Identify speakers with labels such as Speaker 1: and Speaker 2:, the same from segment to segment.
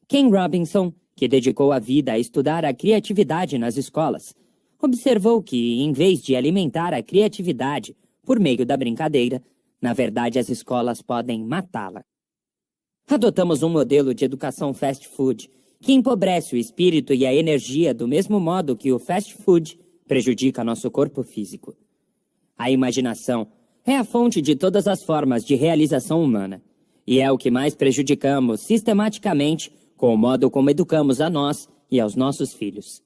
Speaker 1: Ken Robinson, que dedicou a vida a estudar a criatividade nas escolas, observou que, em vez de alimentar a criatividade por meio da brincadeira, na verdade as escolas podem matá-la. Adotamos um modelo de educação fast food que empobrece o espírito e a energia do mesmo modo que o fast food prejudica nosso corpo físico. A imaginação é a fonte de todas as formas de realização humana, e é o que mais prejudicamos sistematicamente com o modo como educamos a nós e aos nossos filhos.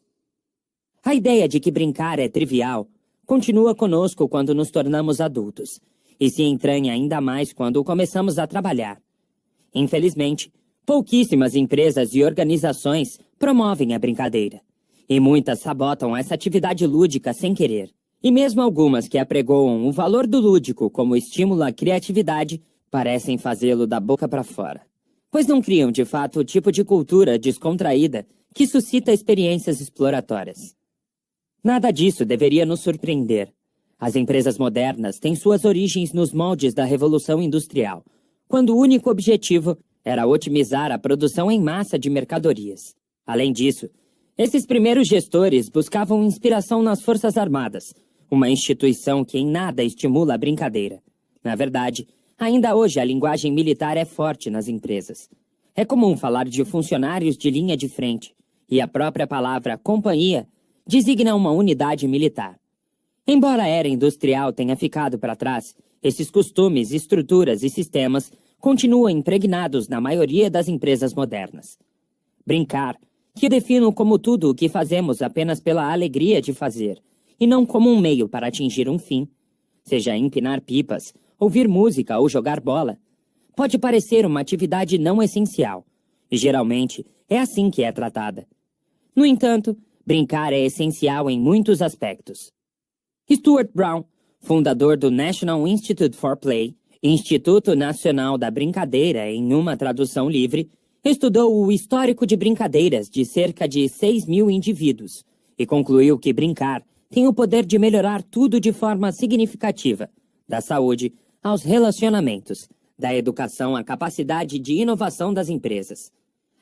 Speaker 1: A ideia de que brincar é trivial continua conosco quando nos tornamos adultos, e se entranha ainda mais quando começamos a trabalhar. Infelizmente, pouquíssimas empresas e organizações promovem a brincadeira, e muitas sabotam essa atividade lúdica sem querer. E mesmo algumas que apregoam o valor do lúdico como estímulo à criatividade, parecem fazê-lo da boca para fora, pois não criam de fato o tipo de cultura descontraída que suscita experiências exploratórias. Nada disso deveria nos surpreender. As empresas modernas têm suas origens nos moldes da Revolução Industrial, quando o único objetivo era otimizar a produção em massa de mercadorias. Além disso, esses primeiros gestores buscavam inspiração nas Forças Armadas, uma instituição que em nada estimula a brincadeira. Na verdade, ainda hoje a linguagem militar é forte nas empresas. É comum falar de funcionários de linha de frente, e a própria palavra companhia designa uma unidade militar. Embora a era industrial tenha ficado para trás, esses costumes, estruturas e sistemas continuam impregnados na maioria das empresas modernas. Brincar, que defino como tudo o que fazemos apenas pela alegria de fazer, e não como um meio para atingir um fim, seja empinar pipas, ouvir música ou jogar bola, pode parecer uma atividade não essencial, e geralmente é assim que é tratada. No entanto, brincar é essencial em muitos aspectos. Stuart Brown, fundador do National Institute for Play, Instituto Nacional da Brincadeira em uma tradução livre, estudou o histórico de brincadeiras de cerca de 6.000 indivíduos e concluiu que brincar tem o poder de melhorar tudo de forma significativa, da saúde aos relacionamentos, da educação à capacidade de inovação das empresas.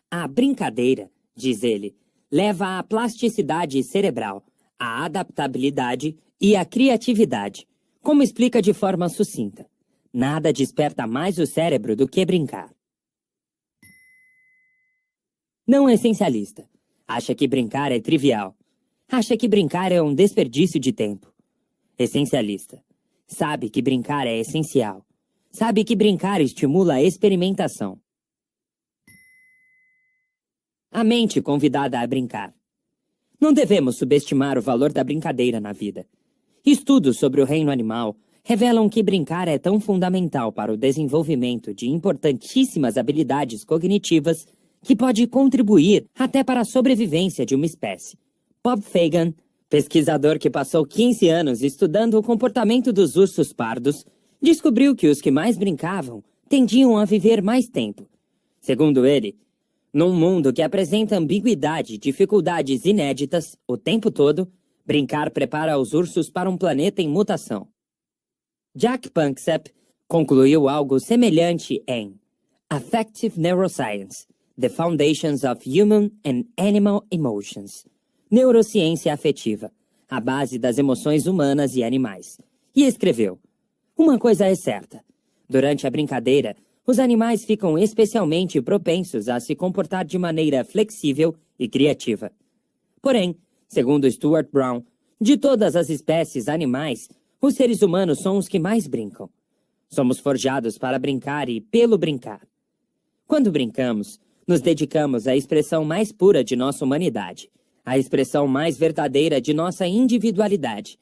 Speaker 1: A brincadeira, diz ele, leva à plasticidade cerebral, à adaptabilidade e à criatividade, como explica de forma sucinta. Nada desperta mais o cérebro do que brincar. Não essencialista. Acha que brincar é trivial. Acha que brincar é um desperdício de tempo. Essencialista. Sabe que brincar é essencial. Sabe que brincar estimula a experimentação. A mente convidada a brincar. Não devemos subestimar o valor da brincadeira na vida. Estudos sobre o reino animal revelam que brincar é tão fundamental para o desenvolvimento de importantíssimas habilidades cognitivas que pode contribuir até para a sobrevivência de uma espécie. Bob Fagan, pesquisador que passou 15 anos estudando o comportamento dos ursos pardos, descobriu que os que mais brincavam tendiam a viver mais tempo. Segundo ele, num mundo que apresenta ambiguidade e dificuldades inéditas o tempo todo, brincar prepara os ursos para um planeta em mutação. Jack Panksepp concluiu algo semelhante em Affective Neuroscience, The Foundations of Human and Animal Emotions, Neurociência Afetiva, a base das emoções humanas e animais, e escreveu: uma coisa é certa, durante a brincadeira, os animais ficam especialmente propensos a se comportar de maneira flexível e criativa. Porém, segundo Stuart Brown, de todas as espécies animais, os seres humanos são os que mais brincam. Somos forjados para brincar e pelo brincar. Quando brincamos, nos dedicamos à expressão mais pura de nossa humanidade, à expressão mais verdadeira de nossa individualidade.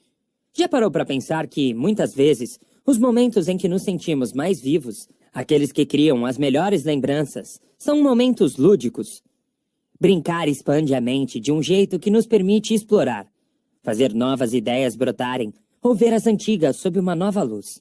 Speaker 1: Já parou para pensar que, muitas vezes, os momentos em que nos sentimos mais vivos, aqueles que criam as melhores lembranças, são momentos lúdicos? Brincar expande a mente de um jeito que nos permite explorar, fazer novas ideias brotarem ou ver as antigas sob uma nova luz.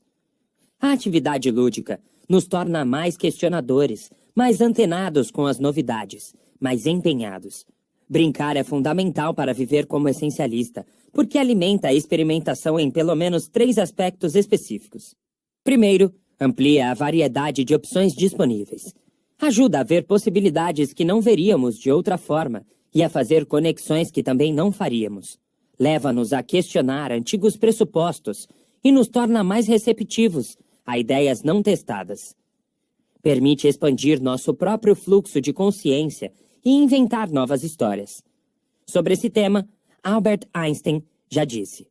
Speaker 1: A atividade lúdica nos torna mais questionadores, mais antenados com as novidades, mais empenhados. Brincar é fundamental para viver como essencialista, porque alimenta a experimentação em pelo menos 3 aspectos específicos. Primeiro, amplia a variedade de opções disponíveis. Ajuda a ver possibilidades que não veríamos de outra forma e a fazer conexões que também não faríamos. Leva-nos a questionar antigos pressupostos e nos torna mais receptivos a ideias não testadas. Permite expandir nosso próprio fluxo de consciência e inventar novas histórias. Sobre esse tema, Albert Einstein já disse: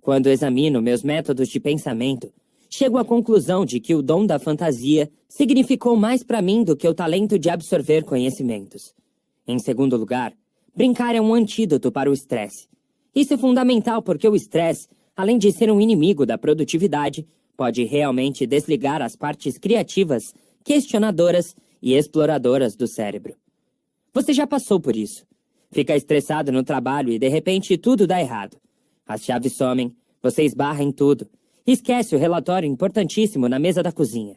Speaker 1: quando examino meus métodos de pensamento, chego à conclusão de que o dom da fantasia significou mais para mim do que o talento de absorver conhecimentos. Em segundo lugar, brincar é um antídoto para o estresse. Isso é fundamental porque o estresse, além de ser um inimigo da produtividade, pode realmente desligar as partes criativas, questionadoras e exploradoras do cérebro. Você já passou por isso. Fica estressado no trabalho e de repente tudo dá errado. As chaves somem, você esbarra em tudo. Esquece o relatório importantíssimo na mesa da cozinha.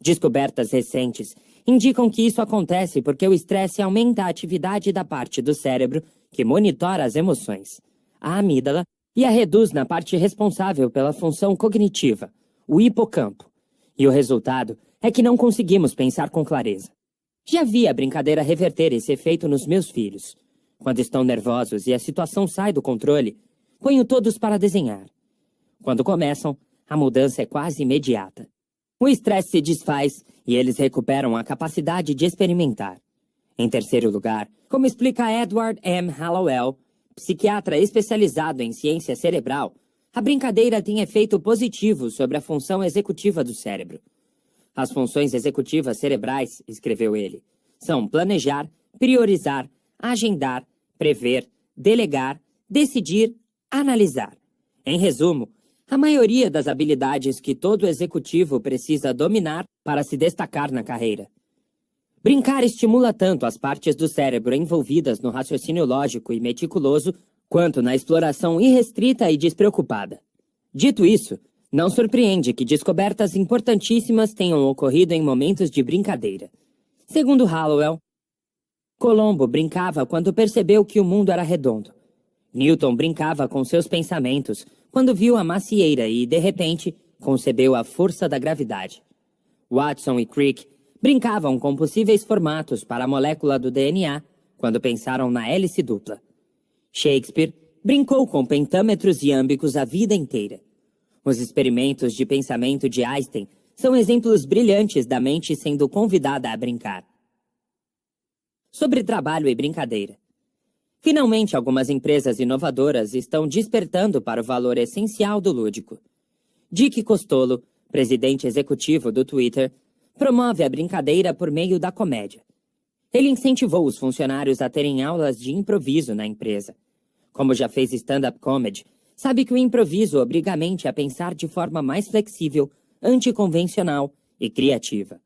Speaker 1: Descobertas recentes indicam que isso acontece porque o estresse aumenta a atividade da parte do cérebro que monitora as emoções, a amígdala, e a reduz na parte responsável pela função cognitiva, o hipocampo. E o resultado é que não conseguimos pensar com clareza. Já vi a brincadeira reverter esse efeito nos meus filhos. Quando estão nervosos e a situação sai do controle, ponho todos para desenhar. Quando começam, a mudança é quase imediata. O estresse se desfaz e eles recuperam a capacidade de experimentar. Em terceiro lugar, como explica Edward M. Hallowell, psiquiatra especializado em ciência cerebral, a brincadeira tem efeito positivo sobre a função executiva do cérebro. As funções executivas cerebrais, escreveu ele, são planejar, priorizar, agendar, prever, delegar, decidir, analisar. Em resumo, a maioria das habilidades que todo executivo precisa dominar para se destacar na carreira. Brincar estimula tanto as partes do cérebro envolvidas no raciocínio lógico e meticuloso, quanto na exploração irrestrita e despreocupada. Dito isso, não surpreende que descobertas importantíssimas tenham ocorrido em momentos de brincadeira. Segundo Hallowell, Colombo brincava quando percebeu que o mundo era redondo. Newton brincava com seus pensamentos quando viu a macieira e, de repente, concebeu a força da gravidade. Watson e Crick brincavam com possíveis formatos para a molécula do DNA quando pensaram na hélice dupla. Shakespeare brincou com pentâmetros e âmbicos a vida inteira. Os experimentos de pensamento de Einstein são exemplos brilhantes da mente sendo convidada a brincar. Sobre trabalho e brincadeira. Finalmente, algumas empresas inovadoras estão despertando para o valor essencial do lúdico. Dick Costolo, presidente executivo do Twitter, promove a brincadeira por meio da comédia. Ele incentivou os funcionários a terem aulas de improviso na empresa. Como já fez stand-up comedy, sabe que o improviso obriga a mente a pensar de forma mais flexível, anticonvencional e criativa.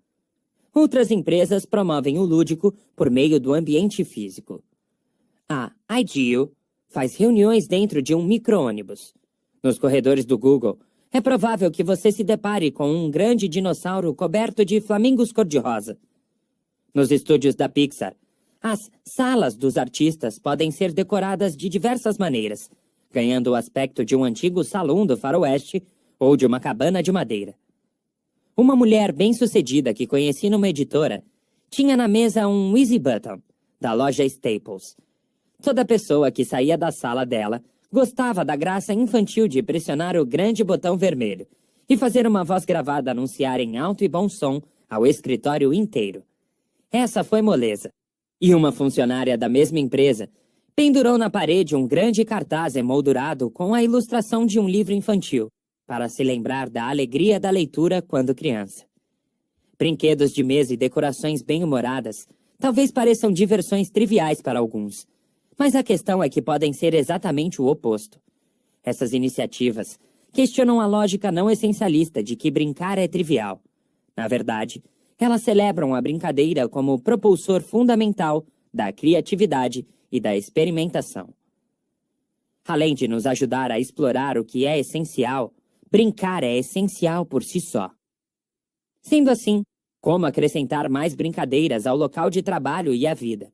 Speaker 1: Outras empresas promovem o lúdico por meio do ambiente físico. A IDEO faz reuniões dentro de um micro-ônibus. Nos corredores do Google, é provável que você se depare com um grande dinossauro coberto de flamingos cor-de-rosa. Nos estúdios da Pixar, as salas dos artistas podem ser decoradas de diversas maneiras, ganhando o aspecto de um antigo salão do faroeste ou de uma cabana de madeira. Uma mulher bem-sucedida que conheci numa editora tinha na mesa um Easy Button, da loja Staples. Toda pessoa que saía da sala dela gostava da graça infantil de pressionar o grande botão vermelho e fazer uma voz gravada anunciar em alto e bom som ao escritório inteiro. Essa foi moleza. E uma funcionária da mesma empresa pendurou na parede um grande cartaz emoldurado com a ilustração de um livro infantil, para se lembrar da alegria da leitura quando criança. Brinquedos de mesa e decorações bem-humoradas talvez pareçam diversões triviais para alguns, mas a questão é que podem ser exatamente o oposto. Essas iniciativas questionam a lógica não essencialista de que brincar é trivial. Na verdade, elas celebram a brincadeira como propulsor fundamental da criatividade e da experimentação. Além de nos ajudar a explorar o que é essencial, brincar é essencial por si só. Sendo assim, como acrescentar mais brincadeiras ao local de trabalho e à vida?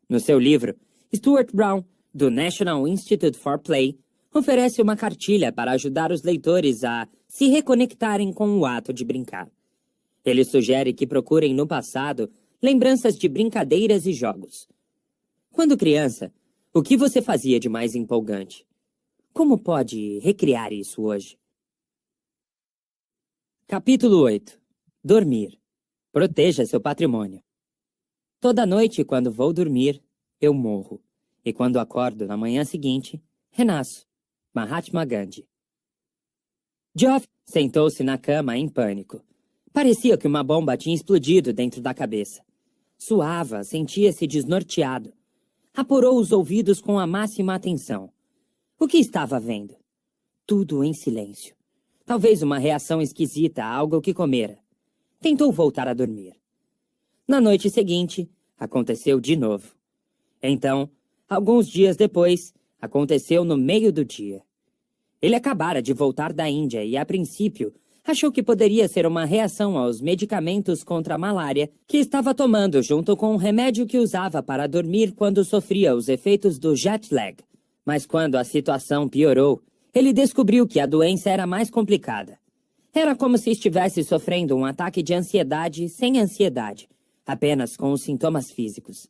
Speaker 1: No seu livro, Stuart Brown, do National Institute for Play, oferece uma cartilha para ajudar os leitores a se reconectarem com o ato de brincar. Ele sugere que procurem no passado lembranças de brincadeiras e jogos. Quando criança, o que você fazia de mais empolgante? Como pode recriar isso hoje? Capítulo 8. Dormir. Proteja seu patrimônio. Toda noite, quando vou dormir, eu morro. E quando acordo na manhã seguinte, renasço. Mahatma Gandhi. Geoff sentou-se na cama em pânico. Parecia que uma bomba tinha explodido dentro da cabeça. Suava, sentia-se desnorteado. Apurou os ouvidos com a máxima atenção. O que estava vendo? Tudo em silêncio. Talvez uma reação esquisita a algo que comera. Tentou voltar a dormir. Na noite seguinte, aconteceu de novo. Então, alguns dias depois, aconteceu no meio do dia. Ele acabara de voltar da Índia e, a princípio, achou que poderia ser uma reação aos medicamentos contra a malária que estava tomando junto com um remédio que usava para dormir quando sofria os efeitos do jet lag. Mas quando a situação piorou, ele descobriu que a doença era mais complicada. Era como se estivesse sofrendo um ataque de ansiedade sem ansiedade, apenas com os sintomas físicos.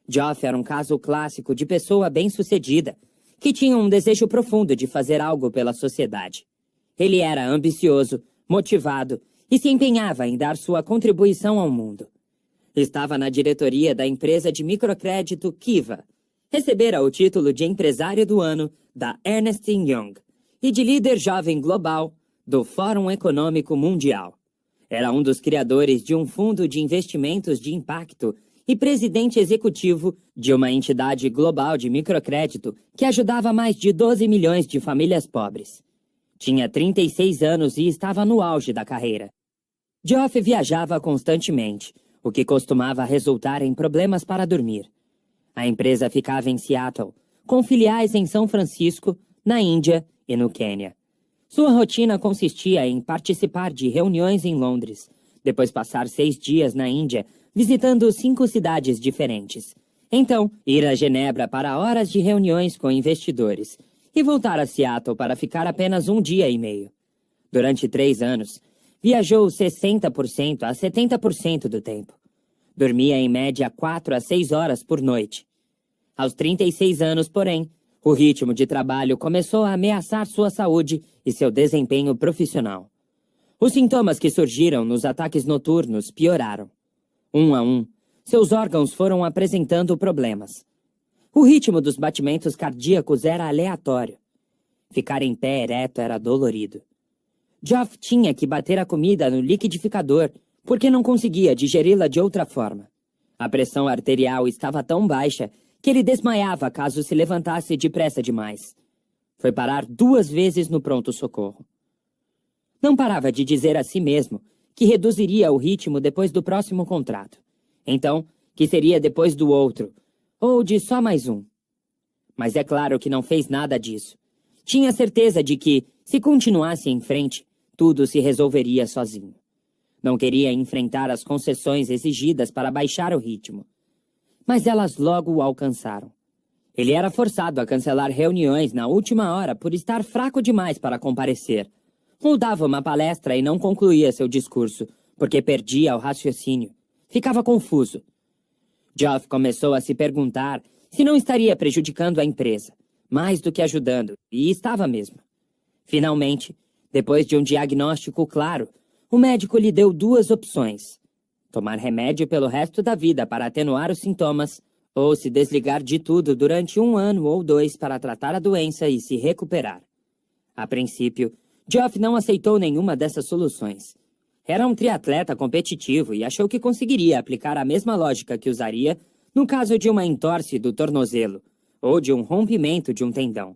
Speaker 1: Geoff era um caso clássico de pessoa bem-sucedida, que tinha um desejo profundo de fazer algo pela sociedade. Ele era ambicioso, motivado e se empenhava em dar sua contribuição ao mundo. Estava na diretoria da empresa de microcrédito Kiva. Recebera o título de empresário do ano da Ernst Young e de líder jovem global do Fórum Econômico Mundial. Era um dos criadores de um fundo de investimentos de impacto e presidente executivo de uma entidade global de microcrédito que ajudava mais de 12 milhões de famílias pobres. Tinha 36 anos e estava no auge da carreira. Geoff viajava constantemente, o que costumava resultar em problemas para dormir. A empresa ficava em Seattle, com filiais em São Francisco, na Índia e no Quênia. Sua rotina consistia em participar de reuniões em Londres, depois passar 6 dias na Índia, visitando 5 cidades diferentes. Então, ir a Genebra para horas de reuniões com investidores e voltar a Seattle para ficar apenas 1 dia e meio. Durante 3 anos, viajou 60% a 70% do tempo. Dormia em média 4 a 6 horas por noite. Aos 36 anos, porém, o ritmo de trabalho começou a ameaçar sua saúde e seu desempenho profissional. Os sintomas que surgiram nos ataques noturnos pioraram. Um a um, seus órgãos foram apresentando problemas. O ritmo dos batimentos cardíacos era aleatório. Ficar em pé ereto era dolorido. Geoff tinha que bater a comida no liquidificador porque não conseguia digeri-la de outra forma. A pressão arterial estava tão baixa que ele desmaiava caso se levantasse depressa demais. Foi parar 2 vezes no pronto-socorro. Não parava de dizer a si mesmo que reduziria o ritmo depois do próximo contrato. Então, que seria depois do outro, ou de só mais um. Mas é claro que não fez nada disso. Tinha certeza de que, se continuasse em frente, tudo se resolveria sozinho. Não queria enfrentar as concessões exigidas para baixar o ritmo. Mas elas logo o alcançaram. Ele era forçado a cancelar reuniões na última hora por estar fraco demais para comparecer. Ou dava uma palestra e não concluía seu discurso, porque perdia o raciocínio. Ficava confuso. Geoff começou a se perguntar se não estaria prejudicando a empresa, mais do que ajudando, e estava mesmo. Finalmente, depois de um diagnóstico claro, o médico lhe deu 2 opções: tomar remédio pelo resto da vida para atenuar os sintomas, ou se desligar de tudo durante 1 ano ou 2 para tratar a doença e se recuperar. A princípio, Geoff não aceitou nenhuma dessas soluções. Era um triatleta competitivo e achou que conseguiria aplicar a mesma lógica que usaria no caso de uma entorse do tornozelo ou de um rompimento de um tendão.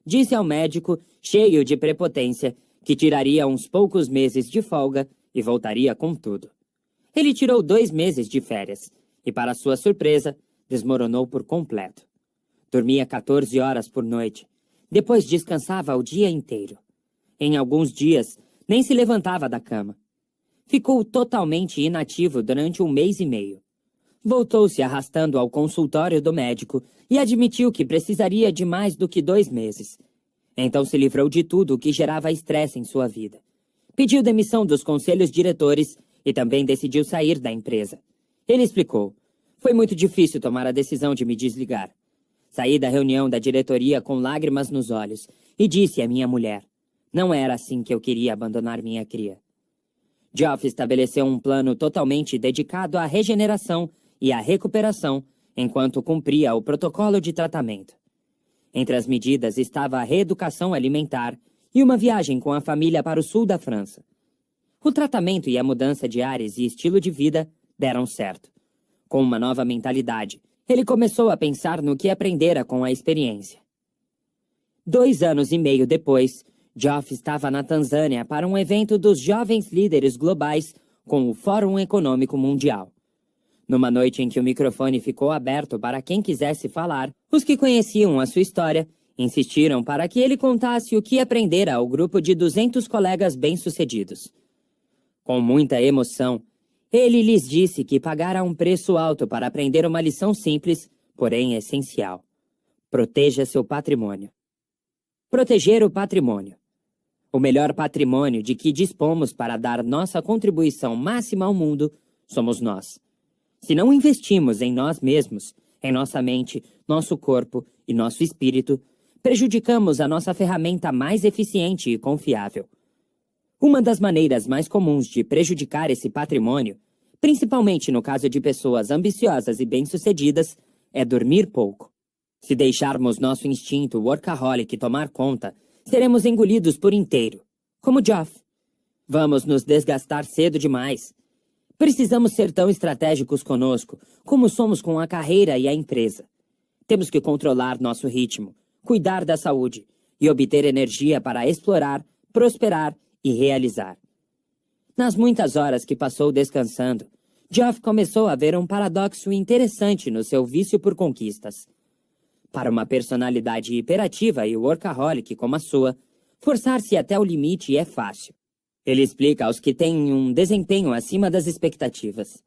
Speaker 1: Disse ao médico, cheio de prepotência, que tiraria uns poucos meses de folga e voltaria com tudo. Ele tirou 2 meses de férias e, para sua surpresa, desmoronou por completo. Dormia 14 horas por noite. Depois descansava o dia inteiro. Em alguns dias, nem se levantava da cama. Ficou totalmente inativo durante 1 mês e meio. Voltou-se arrastando ao consultório do médico e admitiu que precisaria de mais do que 2 meses. Então se livrou de tudo o que gerava estresse em sua vida. Pediu demissão dos conselhos diretores e também decidiu sair da empresa. Ele explicou: foi muito difícil tomar a decisão de me desligar. Saí da reunião da diretoria com lágrimas nos olhos e disse à minha mulher: não era assim que eu queria abandonar minha cria. Geoff estabeleceu um plano totalmente dedicado à regeneração e à recuperação enquanto cumpria o protocolo de tratamento. Entre as medidas estava a reeducação alimentar e uma viagem com a família para o sul da França. O tratamento e a mudança de ares e estilo de vida deram certo. Com uma nova mentalidade, ele começou a pensar no que aprendera com a experiência. 2 anos e meio depois, Geoff estava na Tanzânia para um evento dos jovens líderes globais com o Fórum Econômico Mundial. Numa noite em que o microfone ficou aberto para quem quisesse falar, os que conheciam a sua história insistiram para que ele contasse o que aprendera ao grupo de 200 colegas bem-sucedidos. Com muita emoção, ele lhes disse que pagara um preço alto para aprender uma lição simples, porém essencial: proteja seu patrimônio. Proteger o patrimônio. O melhor patrimônio de que dispomos para dar nossa contribuição máxima ao mundo somos nós. Se não investimos em nós mesmos, em nossa mente, nosso corpo e nosso espírito, prejudicamos a nossa ferramenta mais eficiente e confiável. Uma das maneiras mais comuns de prejudicar esse patrimônio, principalmente no caso de pessoas ambiciosas e bem-sucedidas, é dormir pouco. Se deixarmos nosso instinto workaholic tomar conta, seremos engolidos por inteiro, como Geoff. Vamos nos desgastar cedo demais. Precisamos ser tão estratégicos conosco como somos com a carreira e a empresa. Temos que controlar nosso ritmo, cuidar da saúde e obter energia para explorar, prosperar e realizar. Nas muitas horas que passou descansando, Geoff começou a ver um paradoxo interessante no seu vício por conquistas. Para uma personalidade hiperativa e workaholic como a sua, forçar-se até o limite é fácil. Ele explica aos que têm um desempenho acima das expectativas.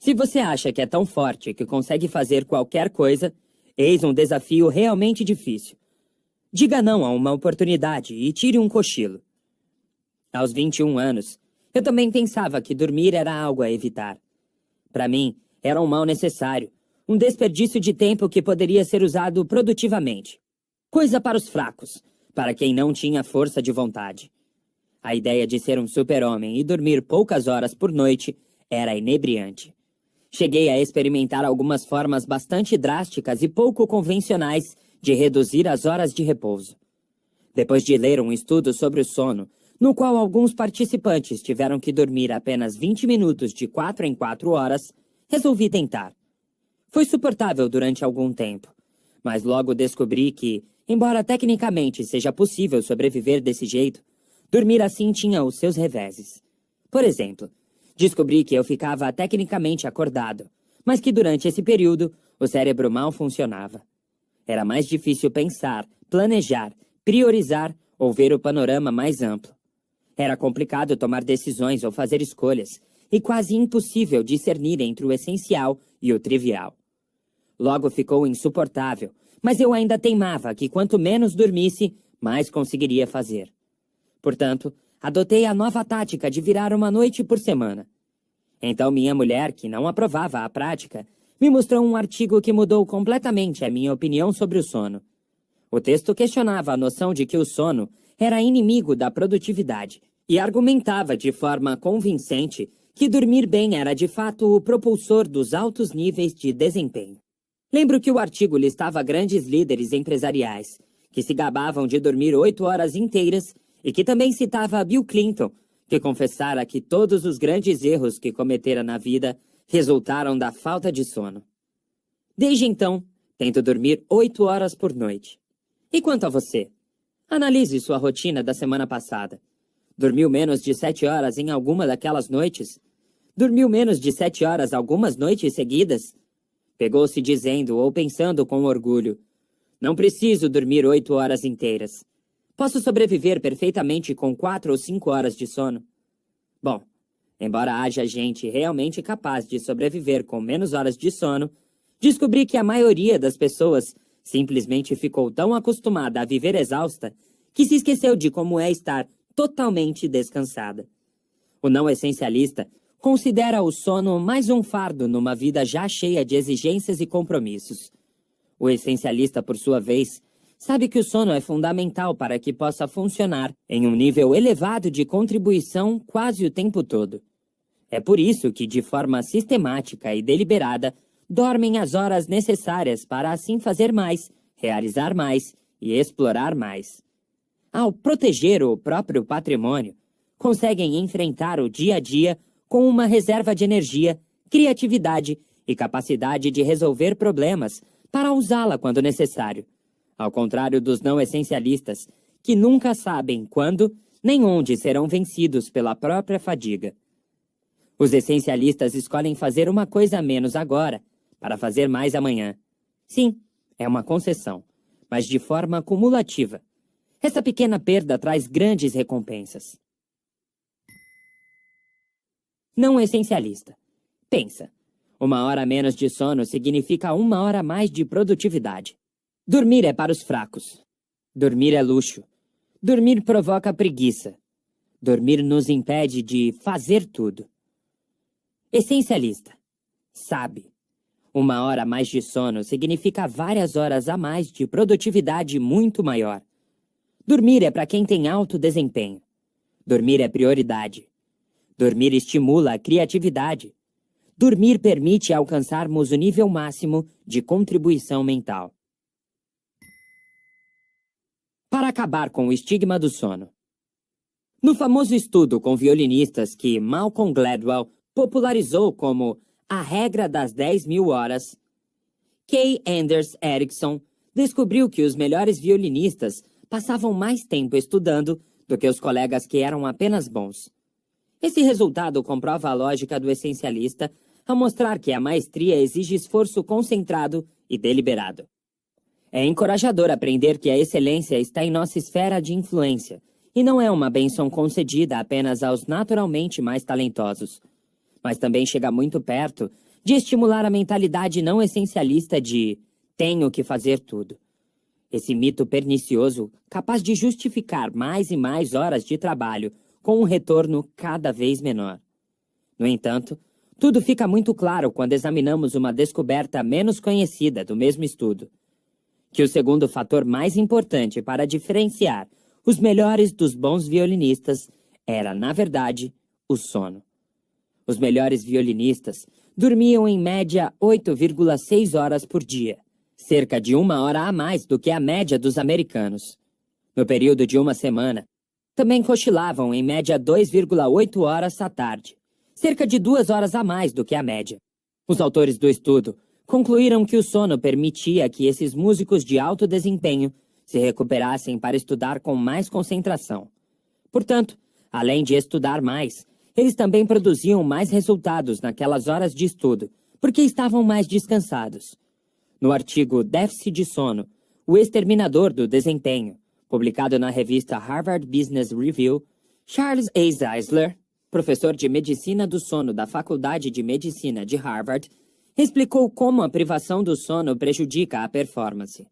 Speaker 1: Se você acha que é tão forte que consegue fazer qualquer coisa, eis um desafio realmente difícil. Diga não a uma oportunidade e tire um cochilo. Aos 21 anos, eu também pensava que dormir era algo a evitar. Para mim, era um mal necessário, um desperdício de tempo que poderia ser usado produtivamente. Coisa para os fracos, para quem não tinha força de vontade. A ideia de ser um super-homem e dormir poucas horas por noite era inebriante. Cheguei a experimentar algumas formas bastante drásticas e pouco convencionais de reduzir as horas de repouso. Depois de ler um estudo sobre o sono, no qual alguns participantes tiveram que dormir apenas 20 minutos de 4 em 4 horas, resolvi tentar. Foi suportável durante algum tempo, mas logo descobri que, embora tecnicamente seja possível sobreviver desse jeito, dormir assim tinha os seus reveses. Por exemplo, descobri que eu ficava tecnicamente acordado, mas que durante esse período o cérebro mal funcionava. Era mais difícil pensar, planejar, priorizar ou ver o panorama mais amplo. Era complicado tomar decisões ou fazer escolhas, e quase impossível discernir entre o essencial e o trivial. Logo ficou insuportável, mas eu ainda teimava que quanto menos dormisse, mais conseguiria fazer. Portanto, adotei a nova tática de virar uma noite por semana. Então minha mulher, que não aprovava a prática, me mostrou um artigo que mudou completamente a minha opinião sobre o sono. O texto questionava a noção de que o sono era inimigo da produtividade e argumentava de forma convincente que dormir bem era de fato o propulsor dos altos níveis de desempenho. Lembro que o artigo listava grandes líderes empresariais que se gabavam de dormir 8 horas inteiras e que também citava Bill Clinton, que confessara que todos os grandes erros que cometera na vida resultaram da falta de sono. Desde então, tento dormir 8 horas por noite. E quanto a você? Analise sua rotina da semana passada. Dormiu menos de 7 horas em alguma daquelas noites? Dormiu menos de 7 horas algumas noites seguidas? Pegou-se dizendo ou pensando com orgulho: não preciso dormir 8 horas inteiras. Posso sobreviver perfeitamente com 4 ou 5 horas de sono. Bom, embora haja gente realmente capaz de sobreviver com menos horas de sono, descobri que a maioria das pessoas simplesmente ficou tão acostumada a viver exausta que se esqueceu de como é estar totalmente descansada. O não essencialista considera o sono mais um fardo numa vida já cheia de exigências e compromissos. O essencialista, por sua vez, sabe que o sono é fundamental para que possa funcionar em um nível elevado de contribuição quase o tempo todo. É por isso que, de forma sistemática e deliberada, dormem as horas necessárias para assim fazer mais, realizar mais e explorar mais. Ao proteger o próprio patrimônio, conseguem enfrentar o dia a dia com uma reserva de energia, criatividade e capacidade de resolver problemas para usá-la quando necessário. Ao contrário dos não essencialistas, que nunca sabem quando nem onde serão vencidos pela própria fadiga. Os essencialistas escolhem fazer uma coisa a menos agora, para fazer mais amanhã. Sim, é uma concessão, mas de forma cumulativa. Essa pequena perda traz grandes recompensas. Não essencialista. Pensa, 1 hora a menos de sono significa 1 hora a mais de produtividade. Dormir é para os fracos. Dormir é luxo. Dormir provoca preguiça. Dormir nos impede de fazer tudo. Essencialista. Sabe. 1 hora a mais de sono significa várias horas a mais de produtividade muito maior. Dormir é para quem tem alto desempenho. Dormir é prioridade. Dormir estimula a criatividade. Dormir permite alcançarmos o nível máximo de contribuição mental. Para acabar com o estigma do sono. No famoso estudo com violinistas que Malcolm Gladwell popularizou como a regra das 10.000 horas, Kay Anders Erickson descobriu que os melhores violinistas passavam mais tempo estudando do que os colegas que eram apenas bons. Esse resultado comprova a lógica do essencialista ao mostrar que a maestria exige esforço concentrado e deliberado. É encorajador aprender que a excelência está em nossa esfera de influência e não é uma bênção concedida apenas aos naturalmente mais talentosos, mas também chega muito perto de estimular a mentalidade não essencialista de tenho que fazer tudo. Esse mito pernicioso, capaz de justificar mais e mais horas de trabalho com um retorno cada vez menor. No entanto, tudo fica muito claro quando examinamos uma descoberta menos conhecida do mesmo estudo, que o segundo fator mais importante para diferenciar os melhores dos bons violinistas era, na verdade, o sono. Os melhores violinistas dormiam em média 8,6 horas por dia, cerca de 1 hora a mais do que a média dos americanos. No período de uma semana, também cochilavam em média 2,8 horas à tarde, cerca de 2 horas a mais do que a média. Os autores do estudo concluíram que o sono permitia que esses músicos de alto desempenho se recuperassem para estudar com mais concentração. Portanto, além de estudar mais, eles também produziam mais resultados naquelas horas de estudo, porque estavam mais descansados. No artigo Déficit de Sono, o exterminador do desempenho, publicado na revista Harvard Business Review, Charles A. Zeisler, professor de medicina do sono da Faculdade de Medicina de Harvard, explicou como a privação do sono prejudica a performance.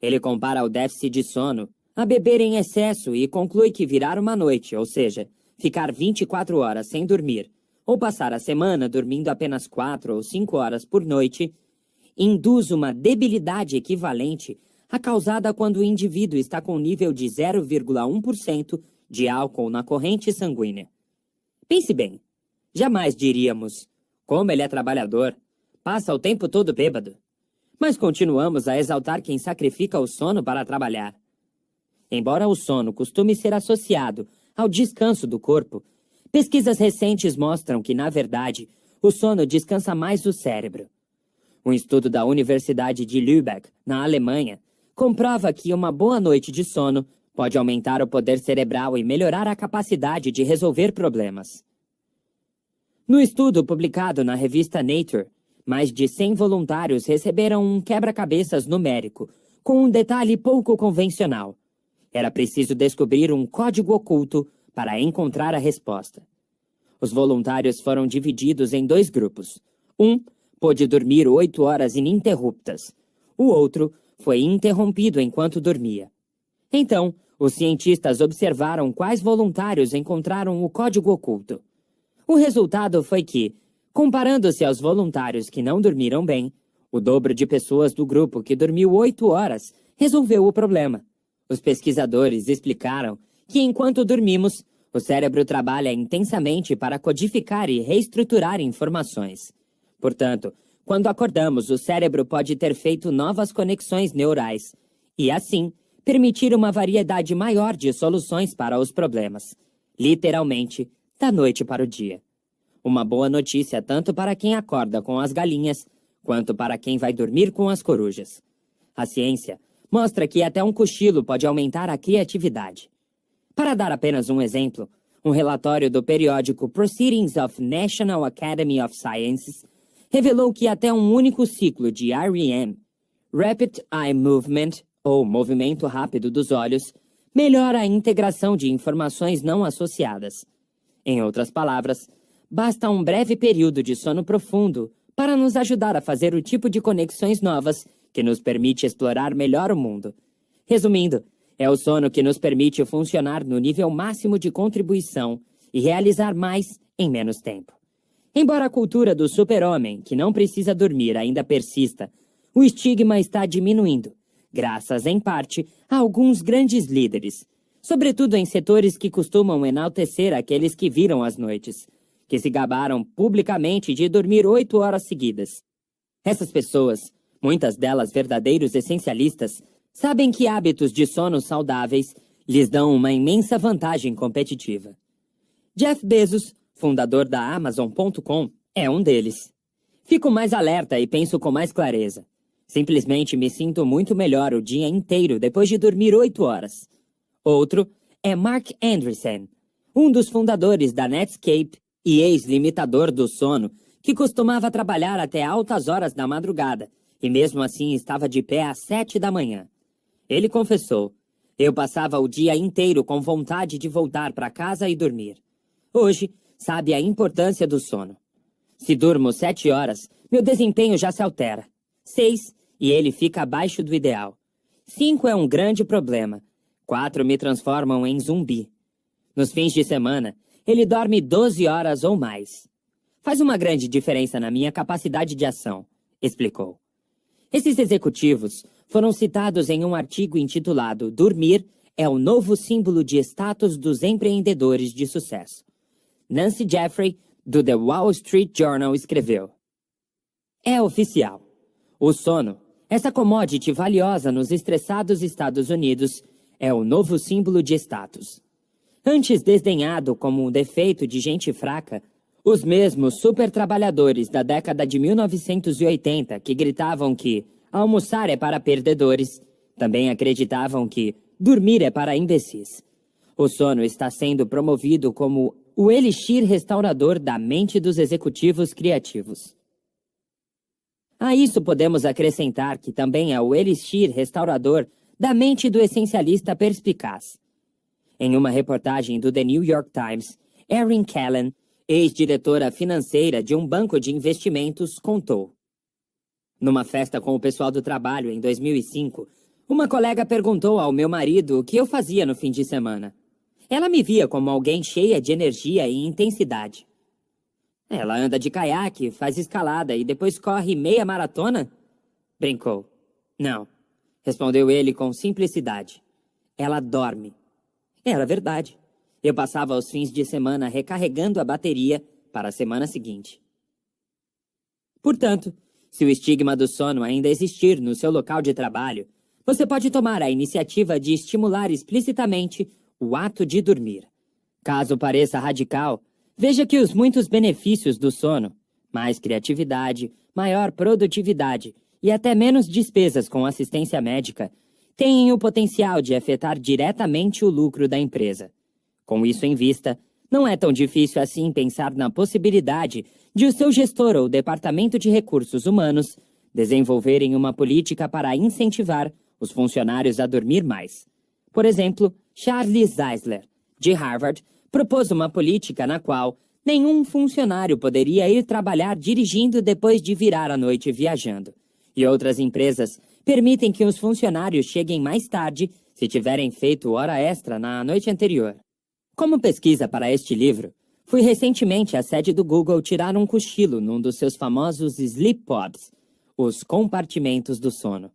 Speaker 1: Ele compara o déficit de sono a beber em excesso e conclui que virar uma noite, ou seja, ficar 24 horas sem dormir, ou passar a semana dormindo apenas 4 ou 5 horas por noite, induz uma debilidade equivalente à causada quando o indivíduo está com nível de 0,1% de álcool na corrente sanguínea. Pense bem, jamais diríamos, como ele é trabalhador, passa o tempo todo bêbado. Mas continuamos a exaltar quem sacrifica o sono para trabalhar. Embora o sono costume ser associado ao descanso do corpo, pesquisas recentes mostram que, na verdade, o sono descansa mais o cérebro. Um estudo da Universidade de Lübeck, na Alemanha, comprova que uma boa noite de sono pode aumentar o poder cerebral e melhorar a capacidade de resolver problemas. No estudo publicado na revista Nature, mais de 100 voluntários receberam um quebra-cabeças numérico, com um detalhe pouco convencional. Era preciso descobrir um código oculto para encontrar a resposta. Os voluntários foram divididos em 2 grupos. Um pôde dormir 8 horas ininterruptas. O outro foi interrompido enquanto dormia. Então, Os cientistas observaram quais voluntários encontraram o código oculto. O resultado foi que, comparando-se aos voluntários que não dormiram bem, o dobro de pessoas do grupo que dormiu 8 horas resolveu o problema. Os pesquisadores explicaram que, enquanto dormimos, o cérebro trabalha intensamente para codificar e reestruturar informações. Portanto, quando acordamos, o cérebro pode ter feito novas conexões neurais e, assim, permitir uma variedade maior de soluções para os problemas. Literalmente, da noite para o dia. Uma boa notícia tanto para quem acorda com as galinhas, quanto para quem vai dormir com as corujas. A ciência mostra que até um cochilo pode aumentar a criatividade. Para dar apenas um exemplo, um relatório do periódico Proceedings of National Academy of Sciences revelou que até um único ciclo de REM, Rapid Eye Movement, ou movimento rápido dos olhos, melhora a integração de informações não associadas. Em outras palavras, basta um breve período de sono profundo para nos ajudar a fazer o tipo de conexões novas que nos permite explorar melhor o mundo. Resumindo, é o sono que nos permite funcionar no nível máximo de contribuição e realizar mais em menos tempo. Embora a cultura do super-homem, que não precisa dormir, ainda persista, o estigma está diminuindo, graças, em parte, a alguns grandes líderes, sobretudo em setores que costumam enaltecer aqueles que viram as noites, que se gabaram publicamente de dormir 8 horas seguidas. Essas pessoas, muitas delas verdadeiros essencialistas, sabem que hábitos de sono saudáveis lhes dão uma imensa vantagem competitiva. Jeff Bezos, fundador da Amazon.com, é um deles. Fico mais alerta e penso com mais clareza. Simplesmente me sinto muito melhor o dia inteiro depois de dormir 8 horas. Outro é Mark Andreessen, um dos fundadores da Netscape e ex-limitador do sono, que costumava trabalhar até altas horas da madrugada e mesmo assim estava de pé às 7 da manhã. Ele confessou: "Eu passava o dia inteiro com vontade de voltar para casa e dormir. Hoje, sabe a importância do sono. Se durmo 7 horas, meu desempenho já se altera. 6, e ele fica abaixo do ideal. 5 é um grande problema. 4 me transformam em zumbi. Nos fins de semana, ele dorme 12 horas ou mais. Faz uma grande diferença na minha capacidade de ação", explicou. Esses executivos foram citados em um artigo intitulado "Dormir é o novo símbolo de status dos empreendedores de sucesso". Nancy Jeffrey, do The Wall Street Journal, escreveu: "É oficial. O sono, essa commodity valiosa nos estressados Estados Unidos, é o novo símbolo de status. Antes desdenhado como um defeito de gente fraca, os mesmos supertrabalhadores da década de 1980 que gritavam que almoçar é para perdedores, também acreditavam que dormir é para imbecis. O sono está sendo promovido como o elixir restaurador da mente dos executivos criativos. A isso podemos acrescentar que também é o elixir restaurador da mente do essencialista perspicaz. Em uma reportagem do The New York Times, Erin Callan, ex-diretora financeira de um banco de investimentos, contou: "Numa festa com o pessoal do trabalho em 2005, uma colega perguntou ao meu marido o que eu fazia no fim de semana. Ela me via como alguém cheia de energia e intensidade. Ela anda de caiaque, faz escalada e depois corre meia maratona?" Brincou. "Não", respondeu ele com simplicidade. "Ela dorme." Era verdade. Eu passava os fins de semana recarregando a bateria para a semana seguinte. Portanto, se o estigma do sono ainda existir no seu local de trabalho, você pode tomar a iniciativa de estimular explicitamente o ato de dormir. Caso pareça radical, veja que os muitos benefícios do sono, mais criatividade, maior produtividade e até menos despesas com assistência médica, têm o potencial de afetar diretamente o lucro da empresa. Com isso em vista, não é tão difícil assim pensar na possibilidade de o seu gestor ou departamento de recursos humanos desenvolverem uma política para incentivar os funcionários a dormir mais. Por exemplo, Charles Czeisler, de Harvard, propôs uma política na qual nenhum funcionário poderia ir trabalhar dirigindo depois de virar a noite viajando, e outras empresas permitem que os funcionários cheguem mais tarde se tiverem feito hora extra na noite anterior. Como pesquisa para este livro, fui recentemente à sede do Google tirar um cochilo num dos seus famosos sleep pods, os compartimentos do sono.